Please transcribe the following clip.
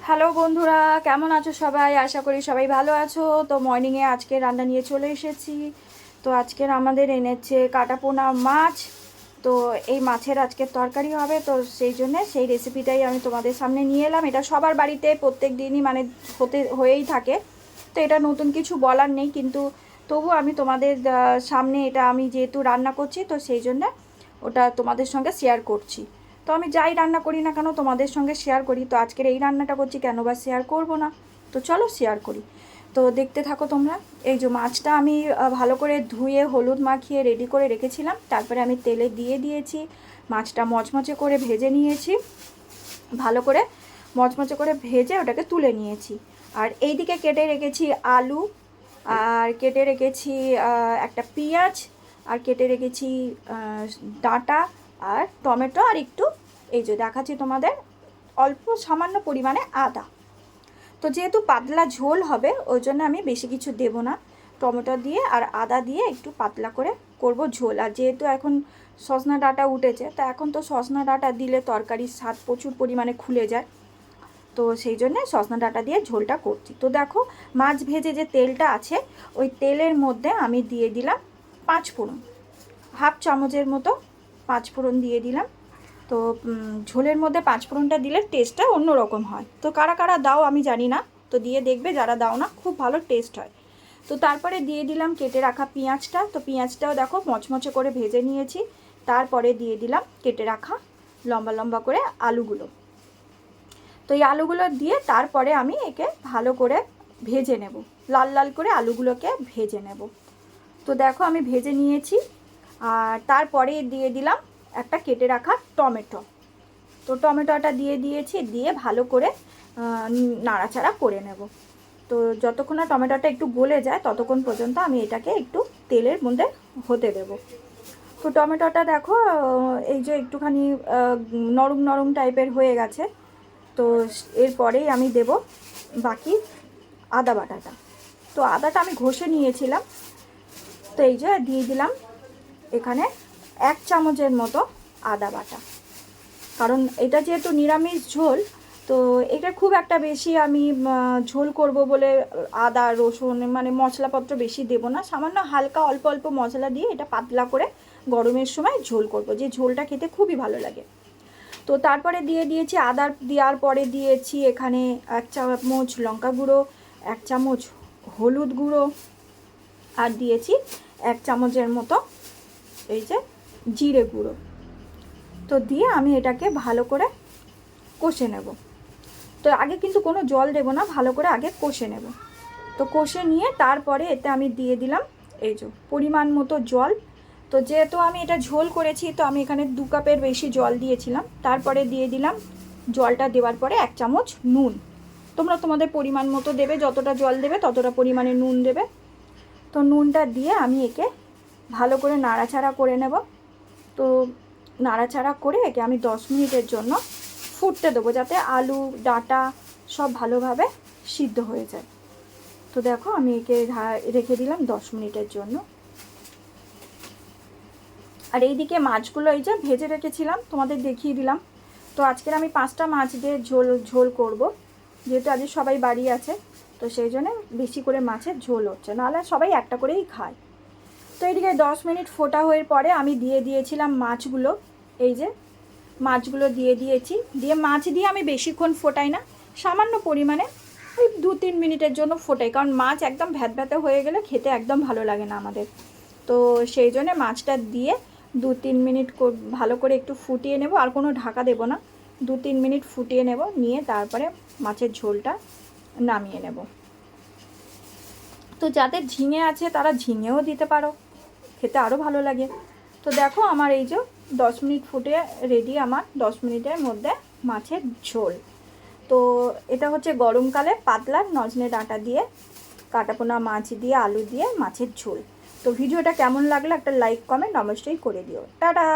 Hello বন্ধুরা, কেমন আছো সবাই? আশা করি সবাই ভালো আছো। তো মর্নিংয়ে আজকে রান্না নিয়ে চলে এসেছি। তো আজকের আমাদের এনেছে কাটাপোনা মাছ। তো এই মাছের আজকের তরকারি হবে, তো সেই জন্য সেই রেসিপিটাই আমি তোমাদের সামনে নিয়ে এলাম। এটা সবার বাড়িতে প্রত্যেক দিনই মানে হয়েই থাকে, তো এটা নতুন কিছু বলার নেই, কিন্তু তবু আমি তোমাদের সামনে এটা আমি যেহেতু রান্না করছি, তো সেই জন্য ওটা তোমাদের সঙ্গে শেয়ার করছি। তো আমি যাই রান্না করি না কেন তোমাদের সঙ্গে শেয়ার করি, তো আজকের এই রান্নাটা করছি, কেন বা শেয়ার করব না? তো চলো শেয়ার করি। তো দেখতে থাকো তোমরা। এই যে মাছটা আমি ভালো করে ধুয়ে হলুদ মাখিয়ে রেডি করে রেখেছিলাম, তারপরে আমি তেলে দিয়ে দিয়েছি। মাছটা মচমচে করে ভেজে নিয়েছি, ভালো করে মচমচে করে ভেজে ওটাকে তুলে নিয়েছি। আর এইদিকে কেটে রেখেছি আলু, আর কেটে রেখেছি একটা পেঁয়াজ, আর কেটে রেখেছি ডাঁটা আর টমেটো, আর একটু এই যে দেখাচ্ছি তোমাদের অল্প সামান্য পরিমাণে আদা। তো যেহেতু পাতলা ঝোল হবে ওই জন্য আমি বেশি কিছু দেব না, টমেটো দিয়ে আর আদা দিয়ে একটু পাতলা করে করব ঝোল। আর যেহেতু এখন সজনা ডাঁটা উঠেছে, তা এখন তো সজনা ডাঁটা দিলে তরকারির স্বাদ প্রচুর পরিমাণে খুলে যায়, তো সেই জন্যে সজনা ডাঁটা দিয়ে ঝোলটা করছি। তো দেখো, মাছ ভেজে যে তেলটা আছে ওই তেলের মধ্যে আমি দিয়ে দিলাম 5 ফোড়ন, হাফ চামচের মতো 5 ফোড়ন দিয়ে দিলাম। তো ঝোলের মধ্যে 5 ফোড়নটা দিলে টেস্টটা অন্যরকম হয়। তো কারা কারা দাও আমি জানি না, তো দিয়ে দেখবে, যারা দাও না খুব ভালো টেস্ট হয়। তো তারপরে দিয়ে দিলাম কেটে রাখা পেঁয়াজটা। তো পেঁয়াজটাও দেখো মচমচে করে ভেজে নিয়েছি। তারপরে দিয়ে দিলাম কেটে রাখা লম্বা লম্বা করে আলুগুলো। তো এই আলুগুলো দিয়ে তারপরে আমি একে ভালো করে ভেজে নেব, লাল লাল করে আলুগুলোকে ভেজে নেব। তো দেখো আমি ভেজে নিয়েছি। আর তারপরে দিয়ে দিলাম একটা কেটে রাখা টমেটো। তো টমেটোটা দিয়ে দিয়েছি, দিয়ে ভালো করে নাড়াচাড়া করে নেব। তো যতক্ষণ না টমেটোটা একটু গলে যায় ততক্ষণ পর্যন্ত আমি এটাকে একটু তেলের মধ্যে হতে দেব। তো টমেটোটা দেখো এই যে একটুখানি নরম নরম টাইপের হয়ে গেছে। তো এরপরেই আমি দেব বাকি আদা বাটাটা। তো আদাটা আমি ঘষে নিয়েছিলাম, তো এই যে দিয়ে দিলাম এখানে 1 চামচের মতো আদা বাটা। কারণ এটা যেহেতু নিরামিষ ঝোল, তো এটা খুব একটা বেশি আমি ঝোল করব বলে আদা রসুন মানে মশলাপত্র বেশি দেব না, সামান্য হালকা অল্প অল্প মশলা দিয়ে এটা পাতলা করে গরমের সময় ঝোল করব, যে ঝোলটা খেতে খুবই ভালো লাগে। তো তারপরে দিয়ে দিয়েছি আদা, দেওয়ার পরে দিয়েছি এখানে 1 চামচ লঙ্কা গুঁড়ো, 1 চামচ হলুদ গুঁড়ো, আর দিয়েছি 1 চামচের মতো এই যে জিরে গুঁড়ো। তো দিয়ে আমি এটাকে ভালো করে কষে নেব। তো আগে কিন্তু কোনো জল দেব না, ভালো করে আগে কষে নেব। তো কষে নিয়ে তারপরে এতে আমি দিয়ে দিলাম এই যে পরিমাণ মতো জল। তো যেহেতু আমি এটা ঝোল করেছি, তো আমি এখানে 2 কাপের বেশি জল দিয়েছিলাম। তারপরে দিয়ে দিলাম জলটা দেওয়ার পরে 1 চামচ নুন। তোমরা তোমাদের পরিমাণ মতো দেবে, যতটা জল দেবে ততটা পরিমাণে নুন দেবে। তো নুনটা দিয়ে আমি একে ভালো করে নাড়াচাড়া করে নেব। তো নাড়াচাড়া করে একে আমি 10 মিনিটের জন্য ফুটতে দেবো, যাতে আলু ডাঁটা সব ভালোভাবে সিদ্ধ হয়ে যায়। তো দেখো আমি একে রেখে দিলাম 10 মিনিটের জন্য। আর এইদিকে মাছগুলো এই যে ভেজে রেখেছিলাম তোমাদের দেখিয়ে দিলাম। তো আজকের আমি 5টা মাছ দিয়ে ঝোল করব, যেহেতু আজ সবাই বাড়ি আছে, তো সেই জন্য বেশি করে মাছের ঝোল হচ্ছে, নাহলে সবাই একটা করেই খায়। তো এইদিকে 10 মিনিট ফোটা হয়ে পরে আমি দিয়ে দিয়েছিলাম মাছগুলো। এই যে মাছগুলো দিয়ে দিয়েছি, দিয়ে মাছ দিয়ে আমি বেশিক্ষণ ফোটাই না, সামান্য পরিমাণে ওই 2-3 মিনিটের জন্য ফোটাই, কারণ মাছ একদম ভ্যাত হয়ে গেলে খেতে একদম ভালো লাগে না আমাদের। তো সেই জন্য মাছটা দিয়ে 2-3 মিনিট ভালো করে একটু ফুটিয়ে নেব, আর কোনো ঢাকা দেব না। 2-3 মিনিট ফুটিয়ে নেব, নিয়ে তারপরে মাছের ঝোলটা নামিয়ে নেব। তো যাদের ঝিঙে আছে তারা ঝিঙেও দিতে পারো, খেতে আরও ভালো লাগে। তো দেখো আমার এই যে 10 মিনিট ফুটে রেডি, আমার 10 মিনিটের মধ্যে মাছের ঝোল। তো এটা হচ্ছে গরমকালে পাতলা নজনে ডাঁটা দিয়ে কাটাপোনা মাছ দিয়ে আলু দিয়ে মাছের ঝোল। তো ভিডিওটা কেমন লাগলো একটা লাইক কমেন্ট অবশ্যই করে দিও। টাটা।